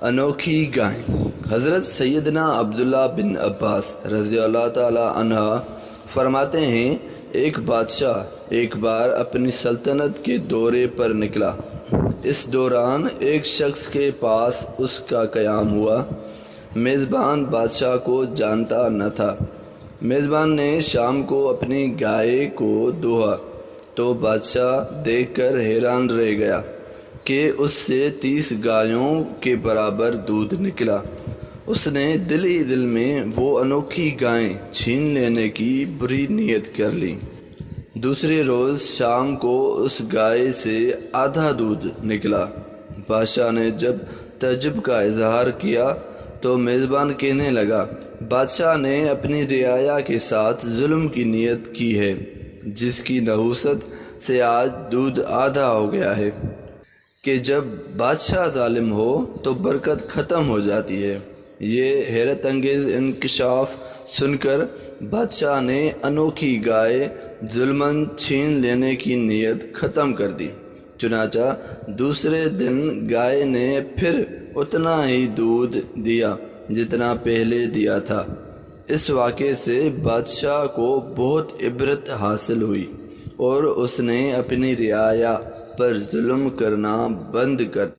انوکھی گائیں۔ حضرت سیدنا عبداللہ بن عباس رضی اللہ تعالی عنہ فرماتے ہیں، ایک بادشاہ ایک بار اپنی سلطنت کے دورے پر نکلا۔ اس دوران ایک شخص کے پاس اس کا قیام ہوا۔ میزبان بادشاہ کو جانتا نہ تھا۔ میزبان نے شام کو اپنی گائے کو دوہا تو بادشاہ دیکھ کر حیران رہ گیا کہ اس سے 30 گایوں کے برابر دودھ نکلا۔ اس نے دل ہی دل میں وہ انوکھی گائیں چھین لینے کی بری نیت کر لی۔ دوسرے روز شام کو اس گائے سے آدھا دودھ نکلا۔ بادشاہ نے جب تعجب کا اظہار کیا تو میزبان کہنے لگا، بادشاہ نے اپنی رعایا کے ساتھ ظلم کی نیت کی ہے، جس کی نحوست سے آج دودھ آدھا ہو گیا ہے کہ جب بادشاہ ظالم ہو تو برکت ختم ہو جاتی ہے۔ یہ حیرت انگیز انکشاف سن کر بادشاہ نے انوکھی گائے ظلماً چھین لینے کی نیت ختم کر دی۔ چنانچہ دوسرے دن گائے نے پھر اتنا ہی دودھ دیا جتنا پہلے دیا تھا۔ اس واقعے سے بادشاہ کو بہت عبرت حاصل ہوئی اور اس نے اپنی رعایا پر ظلم کرنا بند کر